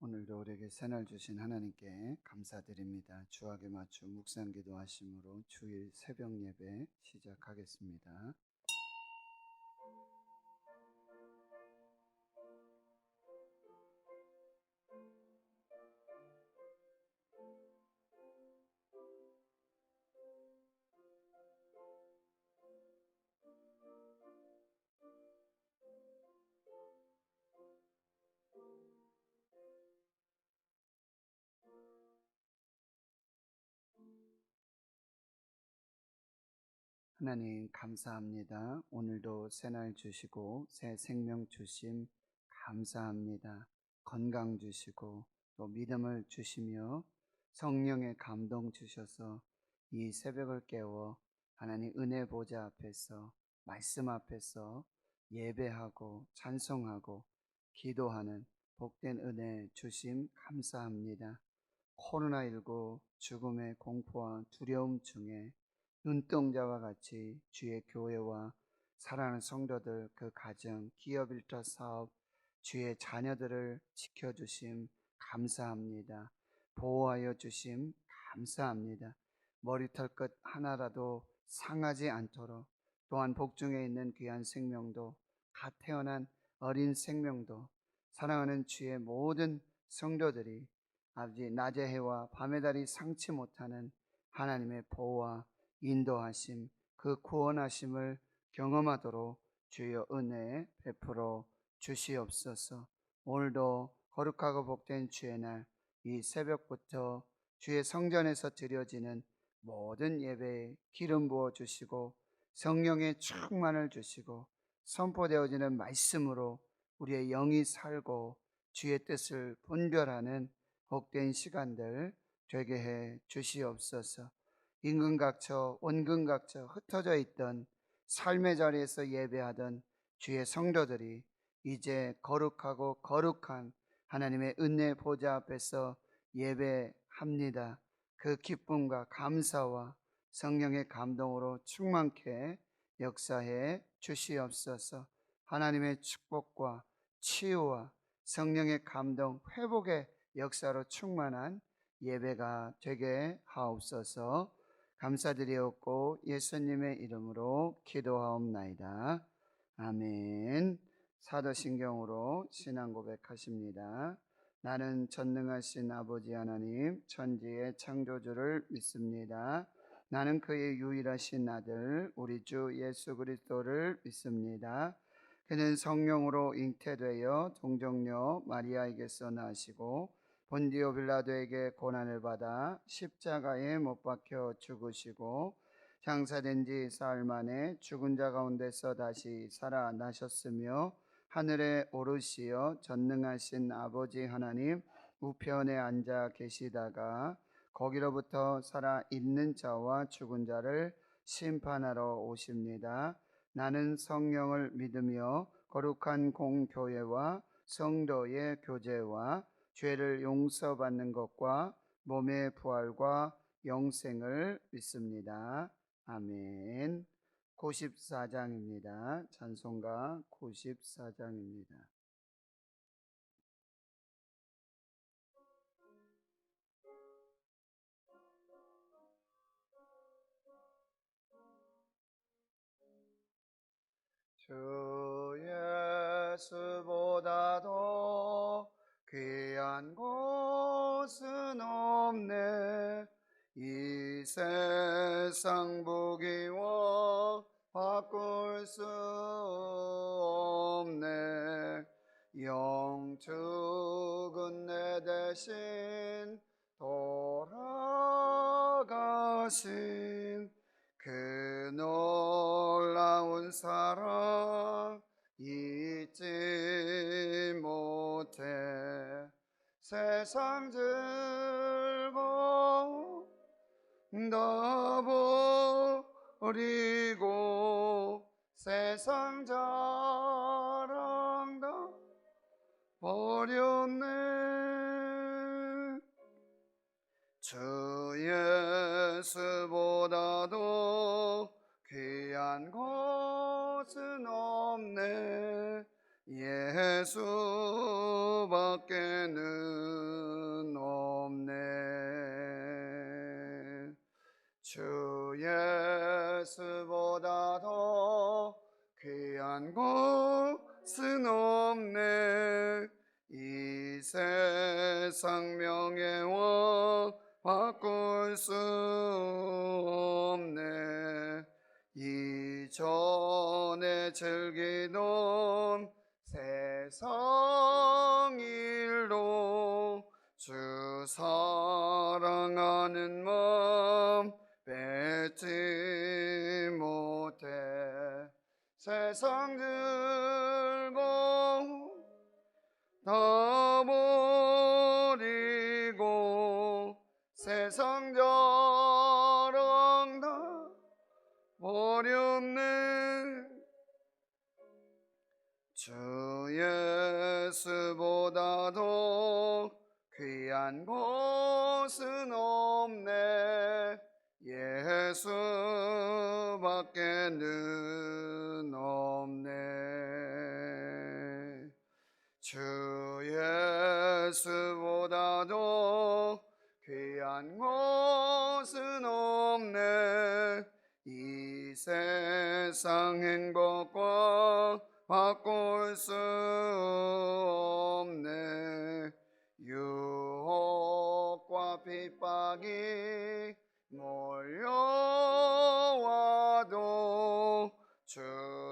오늘도 우리에게 새날 주신 하나님께 감사드립니다. 주하게 맞춤 묵상 기도하심으로 주일 새벽 예배 시작하겠습니다. 하나님 감사합니다. 오늘도 새날 주시고 새 생명 주심 감사합니다. 건강 주시고 또 믿음을 주시며 성령의 감동 주셔서 이 새벽을 깨워 하나님 은혜 보좌 앞에서 말씀 앞에서 예배하고 찬송하고 기도하는 복된 은혜 주심 감사합니다. 코로나19 죽음의 공포와 두려움 중에 눈동자와 같이 주의 교회와 사랑하는 성도들, 그 가정, 기업 일터 사업, 주의 자녀들을 지켜주심 감사합니다. 보호하여 주심 감사합니다. 머리털 끝 하나라도 상하지 않도록, 또한 복중에 있는 귀한 생명도, 갓 태어난 어린 생명도, 사랑하는 주의 모든 성도들이 아버지 낮의 해와 밤의 달이 상치 못하는 하나님의 보호와 인도하심, 그 구원하심을 경험하도록 주여 은혜 베풀어 주시옵소서. 오늘도 거룩하고 복된 주의 날, 이 새벽부터 주의 성전에서 드려지는 모든 예배에 기름 부어 주시고 성령의 충만을 주시고 선포되어지는 말씀으로 우리의 영이 살고 주의 뜻을 분별하는 복된 시간들 되게 해 주시옵소서. 임금각처 원금각처 흩어져 있던 삶의 자리에서 예배하던 주의 성도들이 이제 거룩하고 거룩한 하나님의 은혜 보좌 앞에서 예배합니다. 그 기쁨과 감사와 성령의 감동으로 충만케 역사해 주시옵소서. 하나님의 축복과 치유와 성령의 감동, 회복의 역사로 충만한 예배가 되게 하옵소서. 감사드리옵고 예수님의 이름으로 기도하옵나이다. 아멘. 사도신경으로 신앙 고백하십니다. 나는 전능하신 아버지 하나님 천지의 창조주를 믿습니다. 나는 그의 유일하신 아들 우리 주 예수 그리스도를 믿습니다. 그는 성령으로 잉태되어 동정녀 마리아에게서 나시고 본디오 빌라도에게 고난을 받아 십자가에 못 박혀 죽으시고 장사된 지 사흘 만에 죽은 자 가운데서 다시 살아나셨으며 하늘에 오르시어 전능하신 아버지 하나님 우편에 앉아 계시다가 거기로부터 살아 있는 자와 죽은 자를 심판하러 오십니다. 나는 성령을 믿으며 거룩한 공교회와 성도의 교제와 죄를 용서받는 것과 몸의 부활과 영생을 믿습니다. 아멘. 94장입니다. 찬송가 94장입니다. 주 예수보다도 귀한 곳은 없네. 이 세상 부귀와 바꿀 수 없네. 영축은 내 대신 돌아가신 그 놀라운 사랑 잊지 못해. 세상 즐거움 다 버리고 세상 자랑 다 버렸네. 주 예수보다도 귀한 곳은 없네. 예수밖에는 귀한 것은 없네. 이 세상 명예와 바꿀 수 없네. 이전에 즐기던 세상 일로 주 사랑하는 마음 뺏지 못해. 세상 즐거움 다 버리고 세상 자랑 다 버렸네. 주 예수보다도 귀한 것은 없네. 예수밖에는 없네. 주 예수보다도 귀한 것은 없네. 이 세상 행복과 바꿀 수 없네. 유혹과 핍박이 몰려와도 주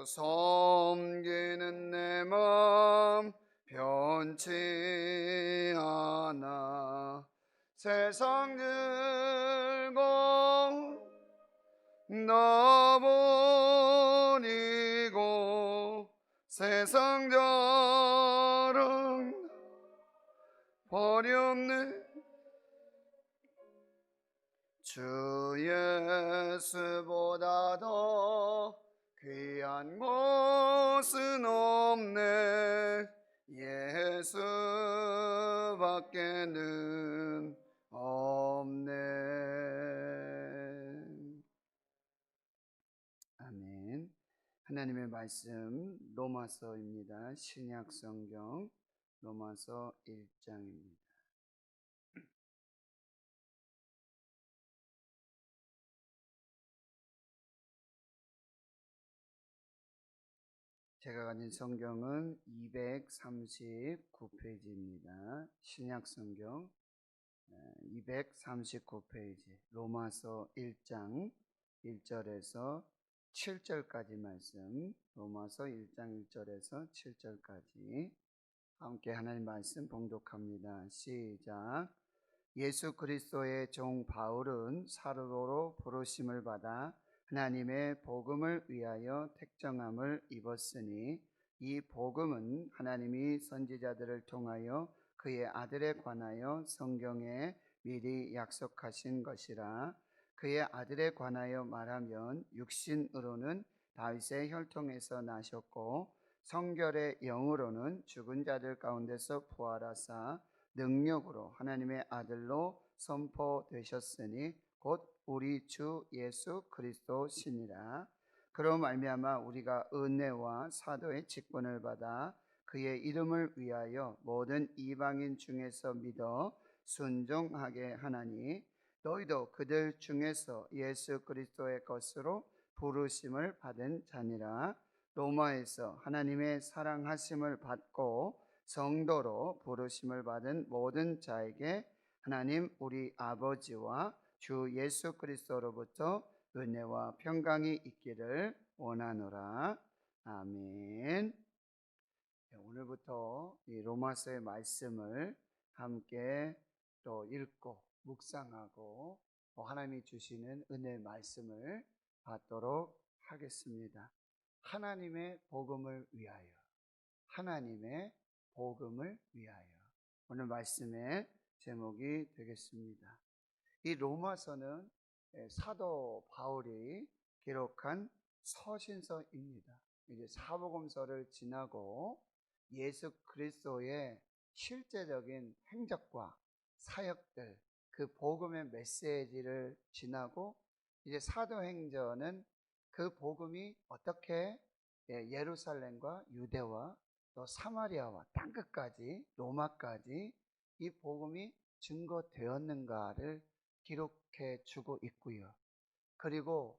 섬기는 내 맘 변치 않아. 세상 즐거움 나 버리고 세상 자랑 버렸네. 주 예수보다도 귀한 것은 없네. 예수밖에는 없네. 아멘. 하나님의 말씀 로마서입니다. 신약 성경 로마서 1장입니다. 제가 가진 성경은 239페이지입니다. 신약 성경 239페이지 로마서 1장 1절에서 7절까지 말씀, 로마서 1장 1절에서 7절까지 함께 하나님 말씀 봉독합니다. 시작. 예수 그리스도의 종 바울은 사도로 부르심을 받아 하나님의 복음을 위하여 택정함을 입었으니 이 복음은 하나님이 선지자들을 통하여 그의 아들에 관하여 성경에 미리 약속하신 것이라. 그의 아들에 관하여 말하면 육신으로는 다윗의 혈통에서 나셨고 성결의 영으로는 죽은 자들 가운데서 부활하사 능력으로 하나님의 아들로 선포되셨으니 곧 우리 주 예수 그리스도시니라. 그로 말미암아 우리가 은혜와 사도의 직분을 받아 그의 이름을 위하여 모든 이방인 중에서 믿어 순종하게 하나니 너희도 그들 중에서 예수 그리스도의 것으로 부르심을 받은 자니라. 로마에서 하나님의 사랑하심을 받고 성도로 부르심을 받은 모든 자에게 하나님 우리 아버지와 주 예수 그리스도로부터 은혜와 평강이 있기를 원하노라. 아멘. 오늘부터 이 로마서의 말씀을 함께 또 읽고 묵상하고 하나님이 주시는 은혜의 말씀을 받도록 하겠습니다. 하나님의 복음을 위하여, 하나님의 복음을 위하여. 오늘 말씀의 제목이 되겠습니다. 이 로마서는 사도 바울이 기록한 서신서입니다. 이제 사복음서를 지나고 예수 그리스도의 실제적인 행적과 사역들, 그 복음의 메시지를 지나고 이제 사도행전은 그 복음이 어떻게 예루살렘과 유대와 또 사마리아와 땅끝까지 로마까지 이 복음이 증거되었는가를 기록해 주고 있고요. 그리고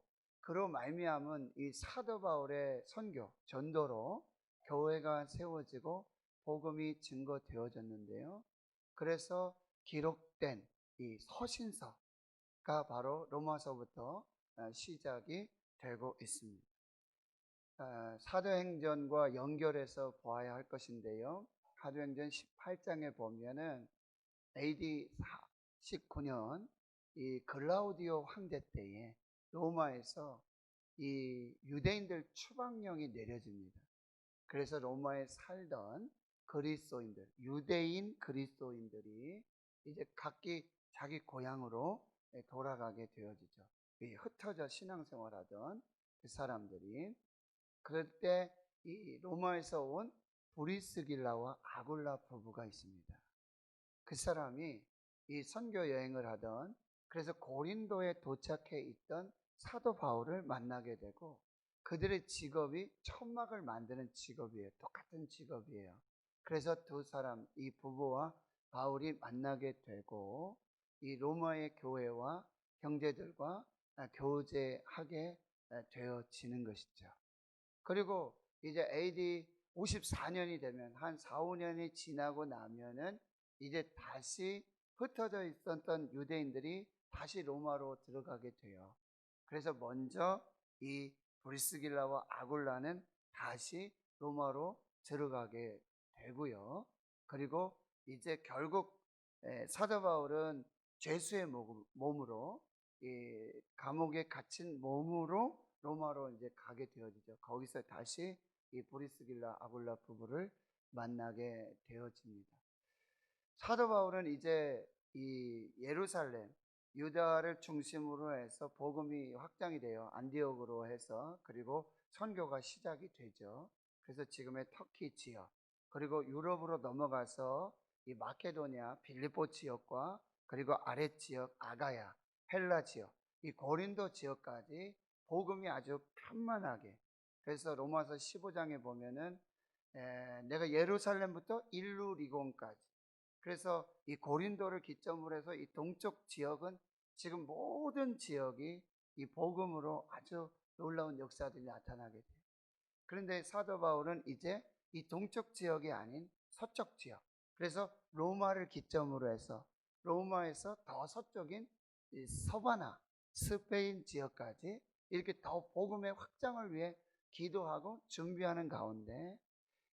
그로 말미암은 이 사도 바울의 선교, 전도로 교회가 세워지고 복음이 증거되어졌는데요. 그래서 기록된 이 서신서가 바로 로마서부터 시작이 되고 있습니다. 사도행전과 연결해서 보아야 할 것인데요. 사도행전 18장에 보면은 AD 19년 이 글라우디오 황제 때에 로마에서 이 유대인들 추방령이 내려집니다. 그래서 로마에 살던 그리스도인들, 유대인 그리스도인들이 이제 각기 자기 고향으로 돌아가게 되어지죠. 흩어져 신앙생활하던 그 사람들이. 그럴 때 이 로마에서 온 브리스길라와 아굴라 부부가 있습니다. 그 사람이 이 선교 여행을 하던, 그래서 고린도에 도착해 있던 사도 바울을 만나게 되고, 그들의 직업이 천막을 만드는 직업이에요. 똑같은 직업이에요. 그래서 두 사람, 이 부부와 바울이 만나게 되고 이 로마의 교회와 형제들과 교제하게 되어지는 것이죠. 그리고 이제 AD 54년이 되면 한 4, 5년이 지나고 나면은 이제 다시 흩어져 있었던 유대인들이 다시 로마로 들어가게 돼요. 그래서 먼저 이 브리스길라와 아굴라는 다시 로마로 들어가게 되고요. 그리고 이제 결국 사도 바울은 죄수의 몸으로, 이 감옥에 갇힌 몸으로 로마로 이제 가게 되어지죠. 거기서 다시 이 브리스길라 아굴라 부부를 만나게 되어집니다. 사도 바울은 이제 이 예루살렘, 유다를 중심으로 해서 복음이 확장이 돼요. 안디옥으로 해서. 그리고 선교가 시작이 되죠. 그래서 지금의 터키 지역, 그리고 유럽으로 넘어가서 이 마케도니아, 빌립보 지역과 그리고 아랫 지역 아가야, 헬라 지역, 이 고린도 지역까지 복음이 아주 편만하게. 그래서 로마서 15장에 보면은 내가 예루살렘부터 일루리곤까지, 그래서 이 고린도를 기점으로 해서 이 동쪽 지역은 지금 모든 지역이 이 복음으로 아주 놀라운 역사들이 나타나게 돼요. 그런데 사도 바울은 이제 이 동쪽 지역이 아닌 서쪽 지역, 그래서 로마를 기점으로 해서 로마에서 더 서쪽인 이 서바나, 스페인 지역까지 이렇게 더 복음의 확장을 위해 기도하고 준비하는 가운데,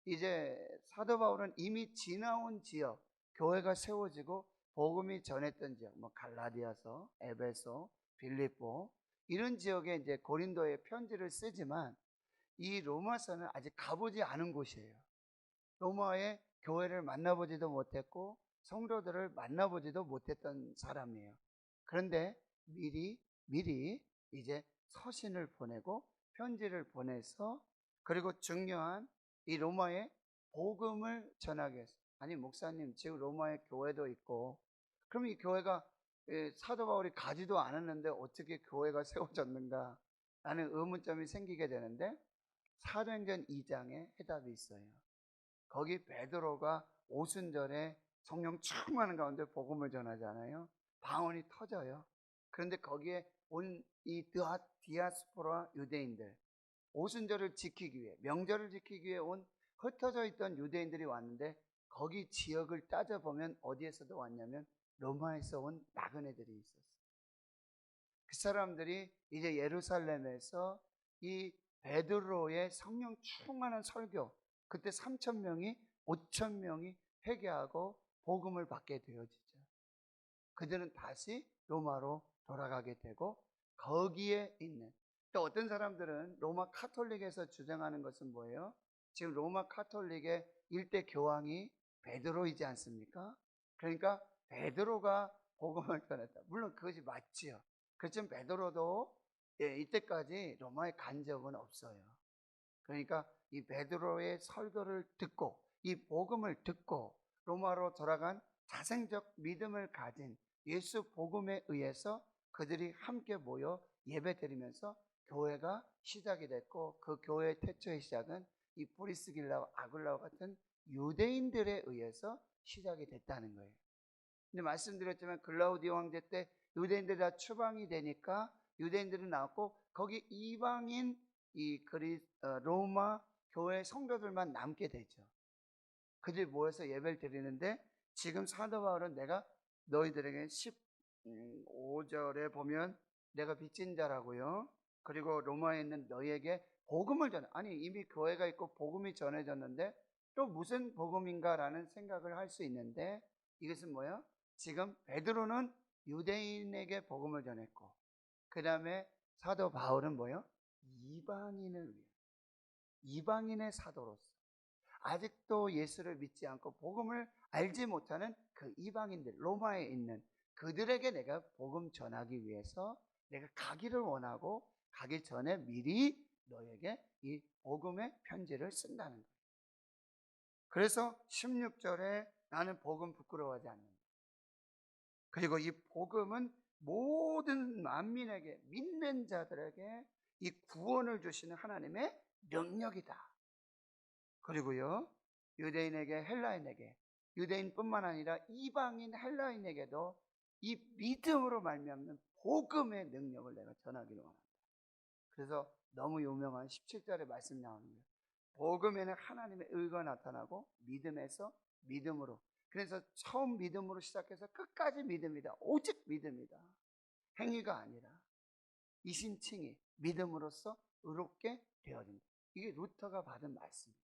이제 사도 바울은 이미 지나온 지역, 교회가 세워지고 복음이 전했던 지역, 뭐 갈라디아서, 에베소, 빌립보, 이런 지역에 이제 고린도에 편지를 쓰지만 이 로마서는 아직 가보지 않은 곳이에요. 로마의 교회를 만나보지도 못했고 성도들을 만나보지도 못했던 사람이에요. 그런데 미리 이제 서신을 보내고 편지를 보내서, 그리고 중요한 이 로마의 복음을 전하기 위해서. 아니 목사님, 지금 로마의 교회도 있고, 그럼 이 교회가 사도 바울이 가지도 않았는데 어떻게 교회가 세워졌는가 라는 의문점이 생기게 되는데, 사도행전 2장에 해답이 있어요. 거기 베드로가 오순절에 성령 충만한 가운데 복음을 전하잖아요. 방언이 터져요. 그런데 거기에 온 이 디아스포라 유대인들, 오순절을 지키기 위해, 명절을 지키기 위해 온 흩어져 있던 유대인들이 왔는데, 거기 지역을 따져보면 어디에서도 왔냐면 로마에서 온 나그네들이 있었어요. 그 사람들이 이제 예루살렘에서 이 베드로의 성령 충만한 설교, 그때 3,000명이 5,000명이 회개하고 복음을 받게 되어지죠. 그들은 다시 로마로 돌아가게 되고, 거기에 있는, 또 어떤 사람들은 로마 카톨릭에서 주장하는 것은 뭐예요? 지금 로마 카톨릭의 일대 교황이 베드로이지 않습니까? 그러니까 베드로가 복음을 전했다. 물론 그것이 맞지요. 그렇지만 베드로도 이때까지 로마에 간 적은 없어요. 그러니까 이 베드로의 설교를 듣고 이 복음을 듣고 로마로 돌아간 자생적 믿음을 가진 예수 복음에 의해서 그들이 함께 모여 예배드리면서 교회가 시작이 됐고, 그 교회의 태초의 시작은 이 브리스길라와 아굴라와 같은 유대인들에 의해서 시작이 됐다는 거예요. 근데 말씀드렸지만 글라우디오 황제 때 유대인들이 다 추방이 되니까 유대인들이 나왔고 거기 이방인 로마 교회 성도들만 남게 되죠. 그들이 모여서 예배를 드리는데 지금 사도 바울은 내가 너희들에게 15절에 보면 내가 빚진 자라고요. 그리고 로마에 있는 너희에게 복음을 전해. 아니 이미 교회가 있고 복음이 전해졌는데 또 무슨 복음인가라는 생각을 할 수 있는데 이것은 뭐야? 지금 베드로는 유대인에게 복음을 전했고 그 다음에 사도 바울은 뭐요? 이방인을 위해 이방인의 사도로서 아직도 예수를 믿지 않고 복음을 알지 못하는 그 이방인들 로마에 있는 그들에게 내가 복음 전하기 위해서 내가 가기를 원하고 가기 전에 미리 너에게 이 복음의 편지를 쓴다는 거예요. 그래서 16절에 나는 복음 부끄러워하지 않는다. 그리고 이 복음은 모든 만민에게 믿는 자들에게 이 구원을 주시는 하나님의 능력이다. 그리고요 유대인에게 헬라인에게 유대인뿐만 아니라 이방인 헬라인에게도 이 믿음으로 말미암는 복음의 능력을 내가 전하기를 원한다. 그래서 너무 유명한 17절의 말씀 나오는 거예요. 복음에는 하나님의 의가 나타나고 믿음에서 믿음으로. 그래서 처음 믿음으로 시작해서 끝까지 믿음이다. 오직 믿음이다. 행위가 아니라 이신칭이 믿음으로써 의롭게 되어진다. 이게 루터가 받은 말씀입니다.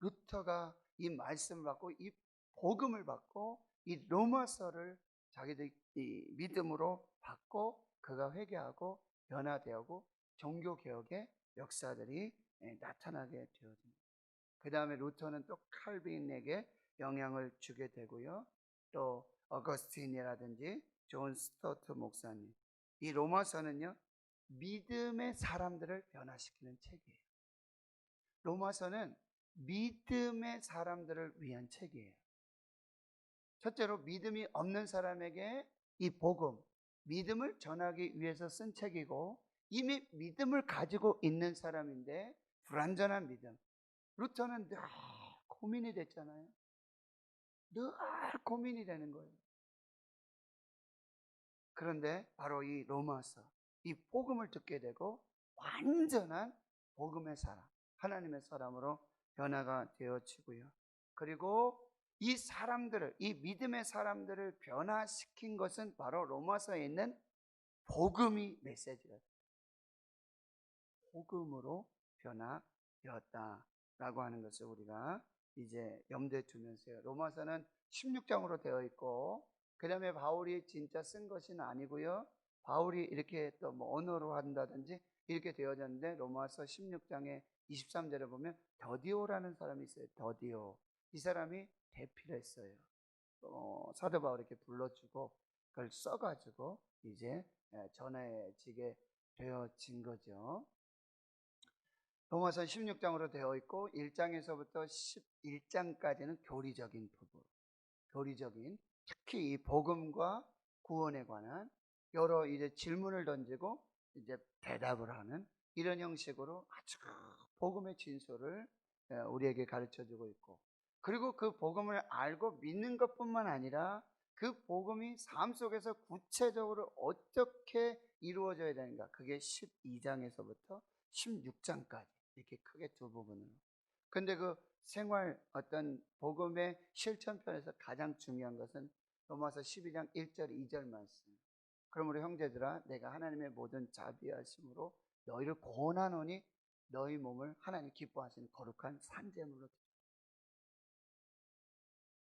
루터가 이 말씀을 받고 이 복음을 받고 이 로마서를 자기들 이 믿음으로 받고 그가 회개하고 변화되고 종교개혁의 역사들이 나타나게 되어집니다. 그 다음에 루터는 또 칼빈에게 영향을 주게 되고요. 또 어거스틴이라든지 존 스토트 목사님. 이 로마서는요. 믿음의 사람들을 변화시키는 책이에요. 로마서는 믿음의 사람들을 위한 책이에요. 첫째로 믿음이 없는 사람에게 이 복음, 믿음을 전하기 위해서 쓴 책이고 이미 믿음을 가지고 있는 사람인데 불완전한 믿음. 루터는 늘 고민이 됐잖아요. 늘 고민이 되는 거예요. 그런데 바로 이 로마서, 이 복음을 듣게 되고 완전한 복음의 사람, 하나님의 사람으로 변화가 되어지고요. 그리고 이 사람들을, 이 믿음의 사람들을 변화시킨 것은 바로 로마서에 있는 복음이 메시지가 복음으로 변화되었다라고 하는 것을 우리가 이제 염두에 두면서요. 로마서는 16장으로 되어 있고 그 다음에 바울이 진짜 쓴 것은 아니고요. 바울이 이렇게 또 뭐 언어로 한다든지 이렇게 되어졌는데 로마서 16장의 23절에 보면 더디오라는 사람이 있어요. 더디오. 이 사람이 대피를 했어요. 사도 바울이 이렇게 불러주고 그걸 써가지고 이제 전해지게 되어진 거죠. 로마서 16장으로 되어 있고 1장에서부터 11장까지는 교리적인 부분, 교리적인 특히 이 복음과 구원에 관한 여러 이제 질문을 던지고 이제 대답을 하는 이런 형식으로 아주 복음의 진술을 우리에게 가르쳐주고 있고 그리고 그 복음을 알고 믿는 것뿐만 아니라 그 복음이 삶 속에서 구체적으로 어떻게 이루어져야 되는가 그게 12장에서부터 16장까지 이렇게 크게 두 부분으로. 근데 그 생활 어떤 복음의 실천편에서 가장 중요한 것은 로마서 12장 1절 2절 말씀. 그러므로 형제들아 내가 하나님의 모든 자비하심으로 너희를 권하노니 너희 몸을 하나님 기뻐하시는 거룩한 산제물로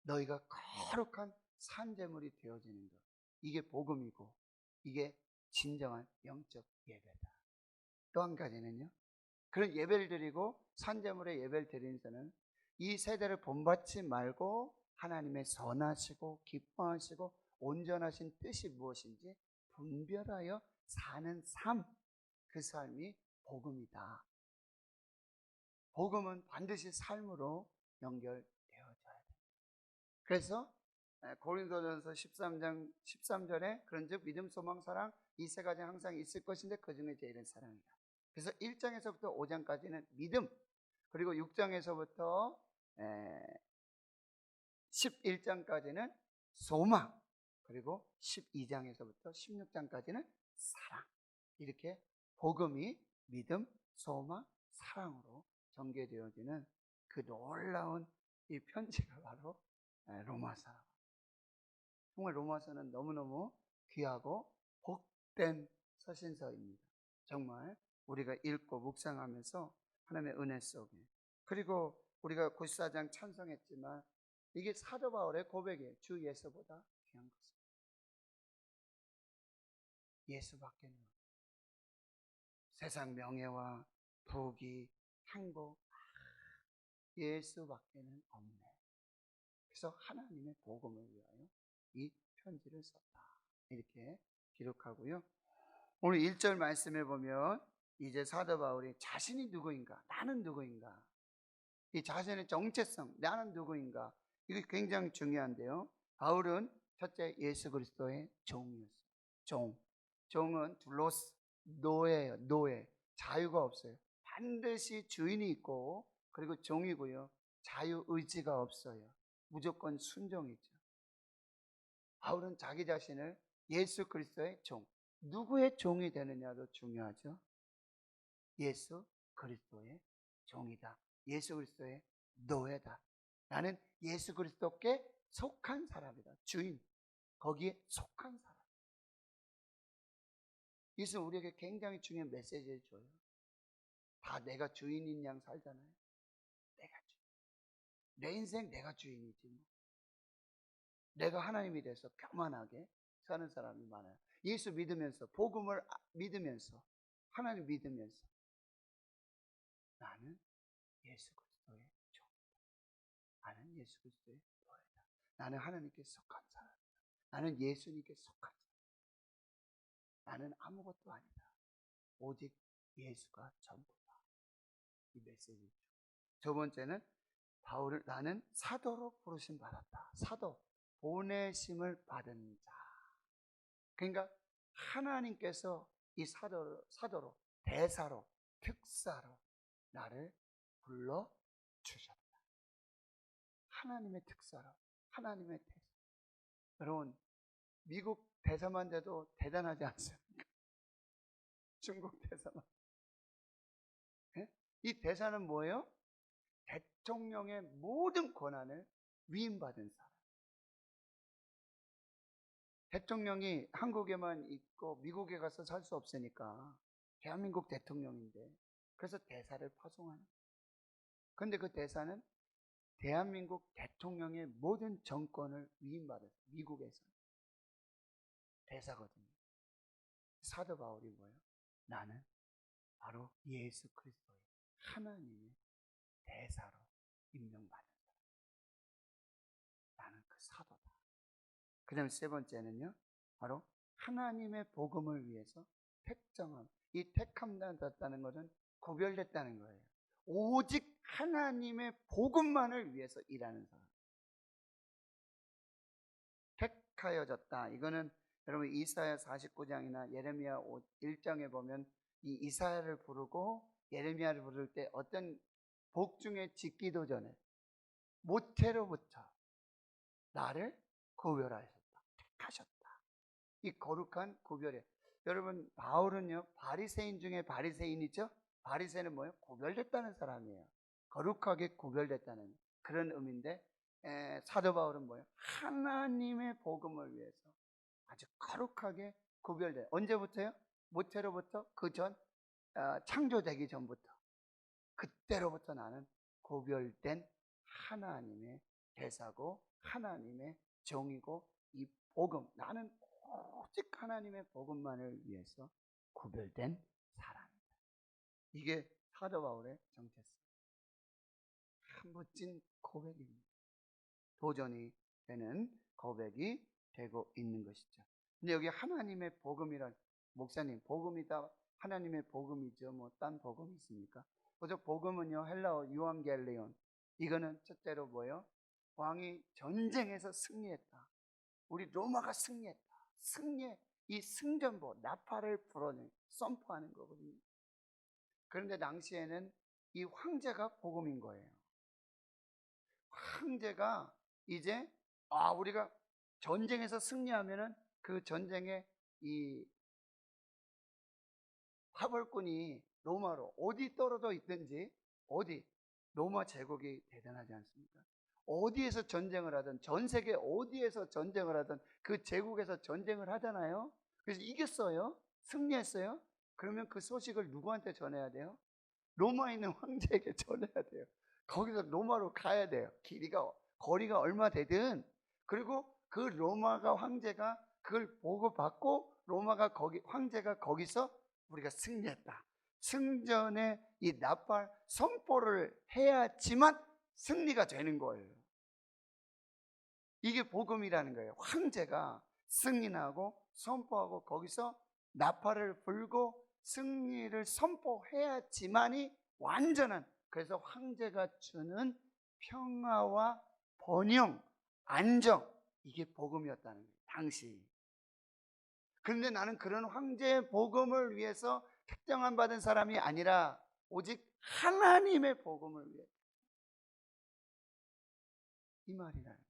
너희가 거룩한 산제물이 되어지는 것. 이게 복음이고 이게 진정한 영적 예배다. 또 한 가지는요. 그런 예배를 드리고 산제물의 예배를 드리는 자는 이 세대를 본받지 말고 하나님의 선하시고 기뻐하시고 온전하신 뜻이 무엇인지 분별하여 사는 삶, 그 삶이 복음이다. 복음은 반드시 삶으로 연결되어져야 됩니다. 그래서 고린도전서 13장 13절에 그런즉 믿음, 소망, 사랑 이 세 가지 항상 있을 것인데 그 중에 제일은 사랑이다. 그래서 1장에서부터 5장까지는 믿음, 그리고 6장에서부터 11장까지는 소망, 그리고 12장에서부터 16장까지는 사랑. 이렇게 복음이 믿음, 소망, 사랑으로 전개되어지는 그 놀라운 이 편지가 바로 로마서. 정말 로마서는 너무너무 귀하고 복된 서신서입니다. 정말 우리가 읽고 묵상하면서 하나님의 은혜 속에, 그리고 우리가 94장 찬송했지만 이게 사도 바울의 고백이에요. 주 예수보다 귀한 것은 예수밖에는 없다. 세상 명예와 부귀, 행복, 예수밖에는 없네. 그래서 하나님의 복음을 위하여 이 편지를 썼다. 이렇게 기록하고요. 오늘 1절 말씀에 보면 이제 사도 바울이 자신이 누구인가, 나는 누구인가, 이 자신의 정체성, 나는 누구인가, 이게 굉장히 중요한데요. 바울은 첫째 예수 그리스도의 종이었어요. 종은 둘로스, 노예예요. 노예. 자유가 없어요. 반드시 주인이 있고, 그리고 종이고요. 자유 의지가 없어요. 무조건 순종이죠. 바울은 자기 자신을 예수 그리스도의 종, 누구의 종이 되느냐도 중요하죠. 예수 그리스도의 종이다. 예수 그리스도의 노예다. 나는 예수 그리스도께 속한 사람이다. 주인, 거기에 속한 사람. 이것은 우리에게 굉장히 중요한 메시지를 줘요. 다 내가 주인인 양 살잖아요. 내가 주인. 내 인생 내가 주인이지 뭐. 내가 하나님이 돼서 교만하게 사는 사람이 많아요. 예수 믿으면서, 복음을 믿으면서, 하나님 믿으면서 나는 예수 그리스도의 종이다. 나는 예수 그리스도의 노예다. 나는 하나님께 속한 사람이다. 나는 예수님께 속한 사람이다. 나는 아무것도 아니다. 오직 예수가 전부다. 이 메시지죠. 두 번째는 바울을 나는 사도로 부르심 받았다. 사도, 보내심을 받은 자. 그러니까 하나님께서 이 사도로, 대사로, 특사로 나를 불러주셨다. 하나님의 특사로, 하나님의 대사. 여러분, 미국 대사만 돼도 대단하지 않습니까? 중국 대사만. 네? 이 대사는 뭐예요? 대통령의 모든 권한을 위임받은 사람. 대통령이 한국에만 있고 미국에 가서 살 수 없으니까 대한민국 대통령인데, 그래서 대사를 파송하는. 그런데 그 대사는 대한민국 대통령의 모든 정권을 위임받은, 미국에서 대사거든요. 사도 바울이 뭐예요? 나는 바로 예수 그리스도의 하나님의 대사로 임명받은 사람. 나는 그 사도다. 그 다음 세 번째는요, 바로 하나님의 복음을 위해서 택정함. 이 택함받았다는 것은 구별됐다는 거예요. 오직 하나님의 복음만을 위해서 일하는 사람. 택하여졌다. 이거는 여러분 이사야 49장이나 예레미야 1장에 보면 이 이사야를 부르고 예레미야를 부를 때 어떤 복중에 짓기도 전에 모태로부터 나를 구별하셨다. 택하셨다. 이 거룩한 구별이에요. 여러분 바울은요 바리새인 중에 바리새인이죠. 바리새인은 뭐예요? 구별됐다는 사람이에요. 거룩하게 구별됐다는 그런 의미인데, 사도 바울은 뭐예요? 하나님의 복음을 위해서 아주 거룩하게 구별돼요. 언제부터요? 모태로부터 그 전 창조되기 전부터, 그때로부터 나는 구별된 하나님의 대사고 하나님의 종이고, 이 복음, 나는 오직 하나님의 복음만을 위해서 구별된 사람이다. 이게 사도 바울의 정체성. 멋진 고백입니다. 도전이 되는 고백이 되고 있는 것이죠. 근데 여기 하나님의 복음이란, 목사님 복음이다, 하나님의 복음이죠, 뭐 딴 복음이 있습니까? 그저 복음은요 헬라어 유앙겔리온, 이거는 첫째로 뭐예요? 왕이 전쟁에서 승리했다. 우리 로마가 승리했다. 이 승전보, 나팔을 불어내 선포하는 거거든요. 그런데 당시에는 이 황제가 복음인 거예요. 황제가 이제 우리가 전쟁에서 승리하면은 그 전쟁에 이 화벌꾼이 로마로 어디 떨어져 있든지, 어디, 로마 제국이 대단하지 않습니까? 어디에서 전쟁을 하든, 전 세계 어디에서 전쟁을 하든 그 제국에서 전쟁을 하잖아요. 그래서 이겼어요. 승리했어요. 그러면 그 소식을 누구한테 전해야 돼요? 로마에 있는 황제에게 전해야 돼요. 거기서 로마로 가야 돼요. 거리가 얼마 되든. 그리고 그 로마가 황제가 그걸 보고받고 황제가 거기서 우리가 승리했다, 승전의 이 나팔 선포를 해야지만 승리가 되는 거예요. 이게 복음이라는 거예요. 황제가 승리하고 선포하고 거기서 나팔을 불고 승리를 선포해야지만이 완전한, 그래서 황제가 주는 평화와 번영, 안정, 이게 복음이었다는 거예요, 당시. 그런데 나는 그런 황제의 복음을 위해서 특정한 받은 사람이 아니라 오직 하나님의 복음을 위해, 이 말이라는 거예요.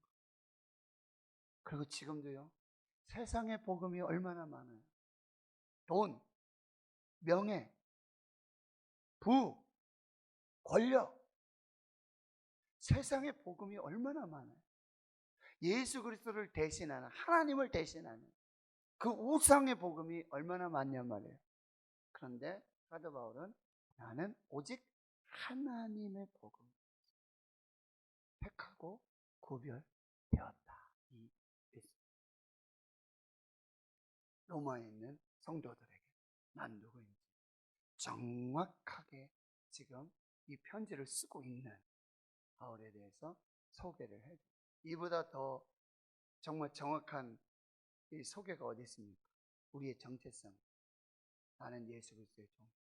그리고 지금도요, 세상의 복음이 얼마나 많아요. 돈, 명예, 부, 권력, 세상의 복음이 얼마나 많아요. 예수 그리스도를 대신하는, 하나님을 대신하는 그 우상의 복음이 얼마나 많냔 말이에요. 그런데 사도 바울은 나는 오직 하나님의 복음, 택하고 구별되었다. 이 로마에 있는 성도들에게 난 누구인지 정확하게 지금 이 편지를 쓰고 있는 바울에 대해서 소개를 해요. 이보다 더 정말 정확한 이 소개가 어디 있습니까? 우리의 정체성. 나는 예수 그리스도의 종이다.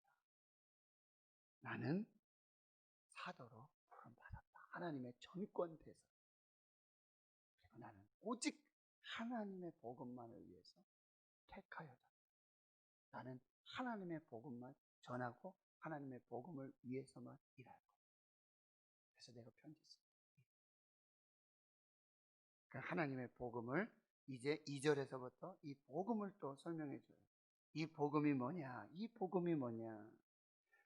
나는 사도로 부름받았다. 하나님의 전권대사. 그리고 나는 오직 하나님의 복음만을 위해서 택하여졌다. 나는 하나님의 복음만 전하고 하나님의 복음을 위해서만 일할 거야. 그래서 내가 편지 써. 그 하나님의 복음을 이제 2절에서부터 이 복음을 또 설명해 줘요. 이 복음이 뭐냐? 이 복음이 뭐냐?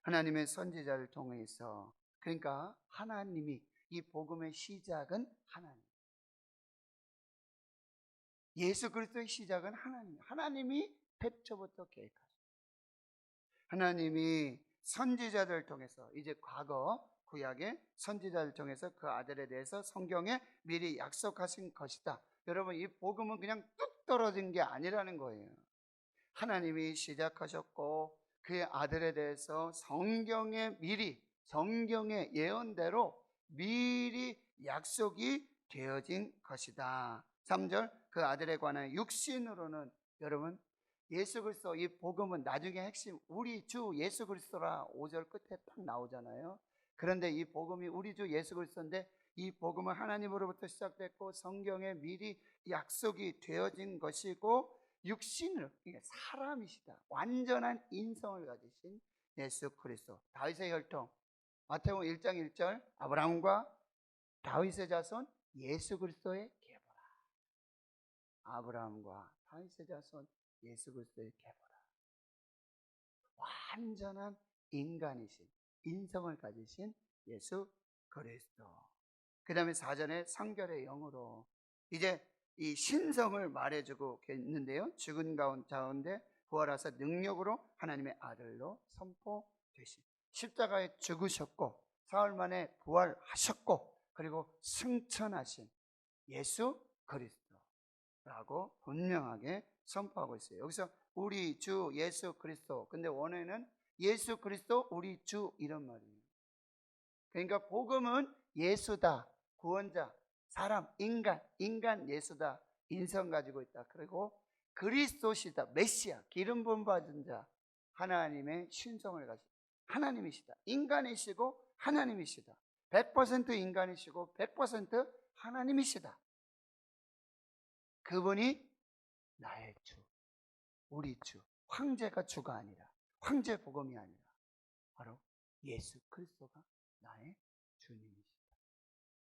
하나님의 선지자를 통해서, 그러니까 하나님이, 이 복음의 시작은 하나님. 예수 그리스도의 시작은 하나님. 하나님이 태초부터 계획하셨어요. 하나님이 선지자들을 통해서, 이제 과거 구약의 선지자를 통해서 그 아들에 대해서 성경에 미리 약속하신 것이다. 여러분, 이 복음은 그냥 뚝 떨어진 게 아니라는 거예요. 하나님이 시작하셨고 그의 아들에 대해서 성경의 예언대로 미리 약속이 되어진 것이다. 3절, 그 아들에 관한 육신으로는, 여러분, 예수 그리스도, 이 복음은 나중에 핵심 우리 주 예수 그리스도라 5절 끝에 딱 나오잖아요. 그런데 이 복음이 우리 주 예수 그리스도인데, 이 복음은 하나님으로부터 시작됐고 성경에 미리 약속이 되어진 것이고, 육신을, 사람이시다, 완전한 인성을 가지신 예수 그리스도, 다윗의 혈통, 마태복음 1장 1절, 아브라함과 다윗의 자손 예수 그리스도의 계보라. 아브라함과 다윗의 자손 예수 그리스도의 계보라. 완전한 인간이신, 인성을 가지신 예수 그리스도. 그 다음에 4절에 성결의 영으로, 이제 이 신성을 말해주고 있는데요. 죽은 가운데 부활하사 능력으로 하나님의 아들로 선포되신, 십자가에 죽으셨고 사흘 만에 부활하셨고 그리고 승천하신 예수 그리스도라고 분명하게 선포하고 있어요. 여기서 우리 주 예수 그리스도, 근데 원어에는 예수 그리스도 우리 주, 이런 말이에요. 그러니까 복음은 예수다, 구원자, 사람, 인간 예수다, 인성 가지고 있다. 그리고 그리스도시다, 메시아, 기름 부음 받은 자, 하나님의 신성을 가지고 하나님이시다. 인간이시고 하나님이시다. 100% 인간이시고 100% 하나님이시다. 그분이 나의 주, 우리 주, 황제가 주가 아니라, 황제 복음이 아니라 바로 예수 그리스도가 나의 주님이시다.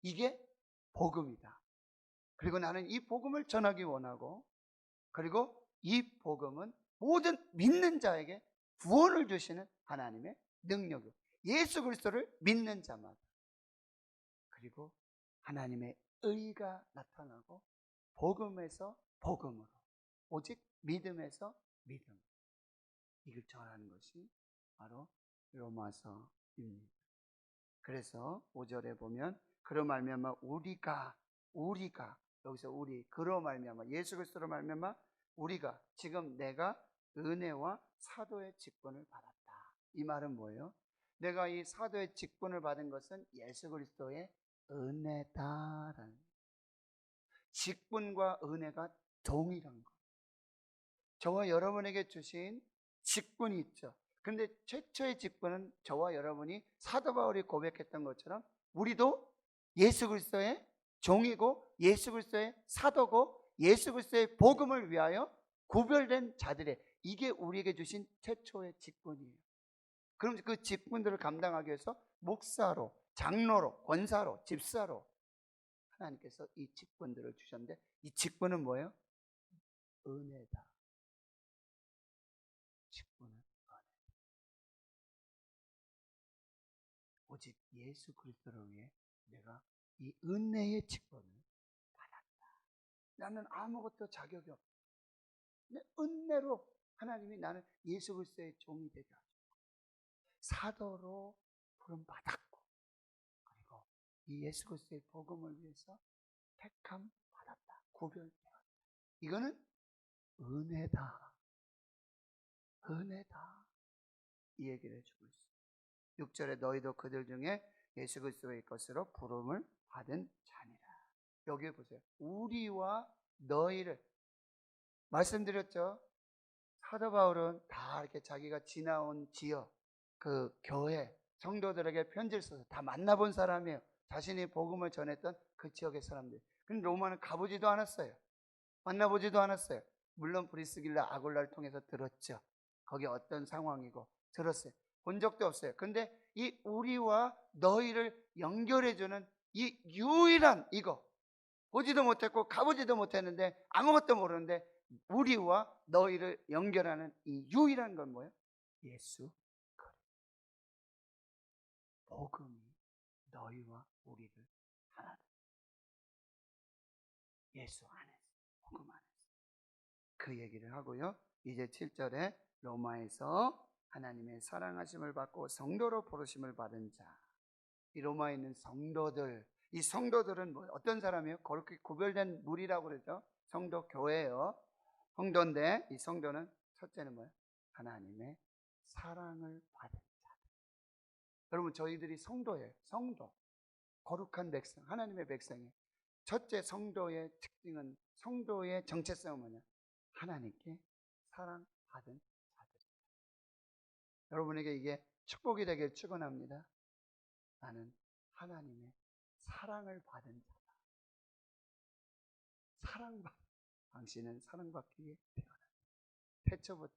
이게 복음이다. 그리고 나는 이 복음을 전하기 원하고, 그리고 이 복음은 모든 믿는 자에게 구원을 주시는 하나님의 능력이고, 예수 그리스도를 믿는 자마다, 그리고 하나님의 의가 나타나고, 복음에서 복음으로, 오직 믿음에서 믿음, 이걸 전하는 것이 바로 로마서입니다. 그래서 5절에 보면 그로 말미암아 우리가 여기서 우리, 그로 말미암아 예수 그리스도로 말미암아 우리가, 지금 내가 은혜와 사도의 직분을 받았다. 이 말은 뭐예요? 내가 이 사도의 직분을 받은 것은 예수 그리스도의 은혜다라는, 직분과 은혜가 동일한 것. 저와 여러분에게 주신 직분이 있죠. 근데 최초의 직분은 저와 여러분이 사도 바울이 고백했던 것처럼 우리도 예수 그리스도의 종이고, 예수 그리스도의 사도고, 예수 그리스도의 복음을 위하여 구별된 자들의, 이게 우리에게 주신 최초의 직분이에요. 그럼 그 직분들을 감당하기 위해서 목사로, 장로로, 권사로, 집사로 하나님께서 이 직분들을 주셨는데, 이 직분은 뭐예요? 은혜다. 직분은 은혜. 오직 예수 그리스도를 위해 내가 이 은혜의 직분을 받았다. 나는 아무것도 자격이 없다. 은혜로 하나님이 나는 예수 그리스도의 종이 되게 하셨고, 사도로 부름 받았고, 그리고 이 예수 그리스도의 복음을 위해서 택함 받았다. 구별되었다. 이거는 은혜다. 은혜다. 이 얘기를 해주고 있어요. 6절에 너희도 그들 중에 예수 그리스도의 것으로 부름을 받은 자니라. 여기 보세요. 우리와 너희를 말씀드렸죠. 사도 바울은 다 이렇게 자기가 지나온 지역, 그 교회 성도들에게 편지를 써서 다 만나본 사람이에요. 자신이 복음을 전했던 그 지역의 사람들. 근데 로마는 가보지도 않았어요. 만나보지도 않았어요. 물론 브리스길라 아굴라를 통해서 들었죠. 거기 어떤 상황이고 들었어요. 본 적도 없어요. 근데 이 우리와 너희를 연결해주는 이 유일한, 이거 보지도 못했고 가보지도 못했는데 아무것도 모르는데 우리와 너희를 연결하는 이 유일한 건 뭐예요? 예수 그리스도. 복음이 너희와 우리를 하나, 예수 안에서, 복음 안에서. 그 얘기를 하고요. 이제 7절에 로마에서 하나님의 사랑하심을 받고 성도로 부르심을 받은 자, 이 로마에 있는 성도들, 이 성도들은 뭐 어떤 사람이에요? 그렇게 구별된 무리라고 그러죠. 성도 교회예요. 성도인데 이 성도는 첫째는 뭐예요? 하나님의 사랑을 받은 자. 여러분, 저희들이 성도예요. 성도, 거룩한 백성, 하나님의 백성이에요. 첫째 성도의 특징은, 성도의 정체성은 뭐냐? 하나님께 사랑받은 자들. 여러분에게 이게 축복이 되길 축원합니다. 나는 하나님의 사랑을 받은 자다. 당신은 사랑받기 위해 태어났다. 태초부터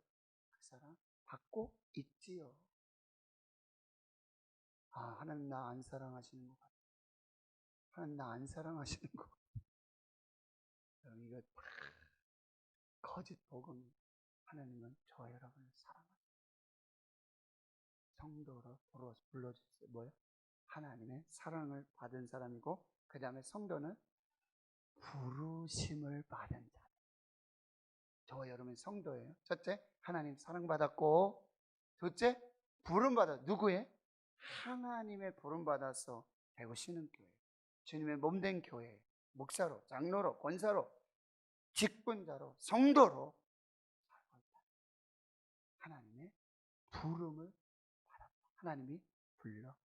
그 사랑 받고 있지요. 아, 하나님 나 안 사랑하시는 것 같아. 하나님 나 안 사랑하시는 것 같아. 여러분, 이거 다 거짓 복음입니다. 하나님은 저와 여러분을 사랑합니다. 성도로 불러주세요. 뭐예요? 하나님의 사랑을 받은 사람이고, 그 다음에 성도는 부르심을 받은 자. 저와 여러분이 성도예요. 첫째, 하나님 사랑받았고, 둘째, 부름받아. 누구의? 하나님의 부름받아서 되고 쉬는 교회, 주님의 몸된 교회, 목사로, 장로로, 권사로, 직분자로, 성도로 살고 있다. 하나님의 부름을 받았다. 하나님이 불러주셨다.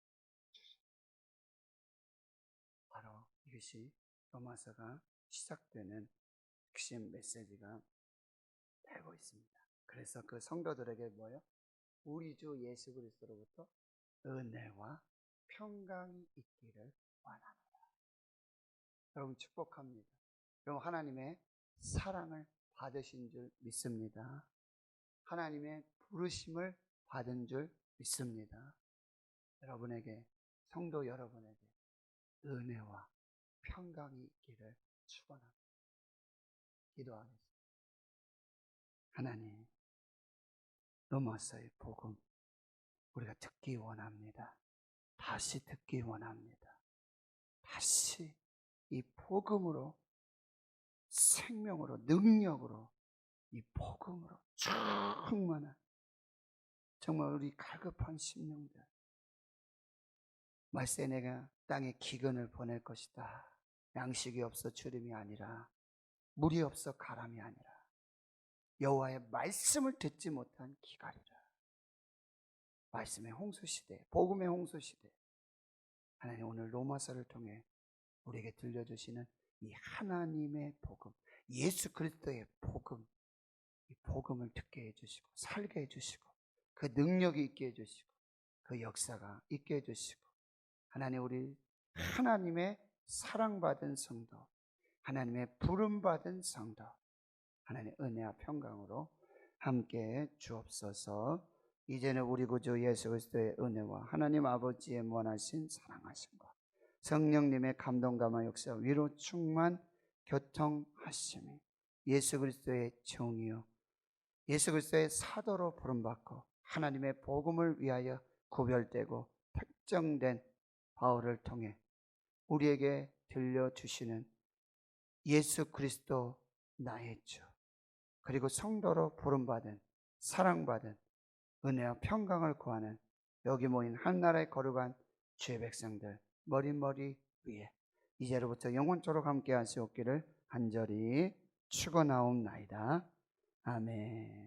바로 이것이 로마서가 시작되는 핵심 메시지가 되고 있습니다. 그래서 그 성도들에게 뭐예요? 우리 주 예수 그리스도로부터 은혜와 평강이 있기를 원합니다. 여러분 축복합니다. 여러분 하나님의 사랑을 받으신 줄 믿습니다. 하나님의 부르심을 받은 줄 믿습니다. 여러분에게, 성도 여러분에게 은혜와 평강이 있기를 축원합니다. 기도하겠습니다. 하나님, 로마서의 복음 우리가 듣기 원합니다. 다시 듣기 원합니다. 다시 이 복음으로, 생명으로, 능력으로, 이 복음으로 충만한, 정말 우리 갈급한 심령들, 말세 내가 땅에 기근을 보낼 것이다. 양식이 없어 주림이 아니라, 물이 없어 가람이 아니라, 여호와의 말씀을 듣지 못한 기갈이라. 말씀의 홍수시대, 복음의 홍수시대, 하나님 오늘 로마서를 통해 우리에게 들려주시는 이 하나님의 복음, 예수 그리스도의 복음, 이 복음을 듣게 해주시고 살게 해주시고 그 능력이 있게 해주시고 그 역사가 있게 해주시고, 하나님 우리 하나님의 사랑받은 성도, 하나님의 부름받은 성도, 하나님의 은혜와 평강으로 함께 주옵소서. 이제는 우리 구주 예수 그리스도의 은혜와 하나님 아버지의 무한하신 사랑하심과 성령님의 감동감화 역사 위로 충만 교통하심이 예수 그리스도의 정의요 예수 그리스도의 사도로 부름받고 하나님의 복음을 위하여 구별되고 특정된 바울을 통해 우리에게 들려주시는 예수 그리스도 나의 주, 그리고 성도로 부름받은 사랑받은 은혜와 평강을 구하는 여기 모인 한나라의 거룩한 주의 백성들 머리 위에 이제로부터 영원토록 함께 하시옵기를 간절히 축원하옵나이다. 아멘.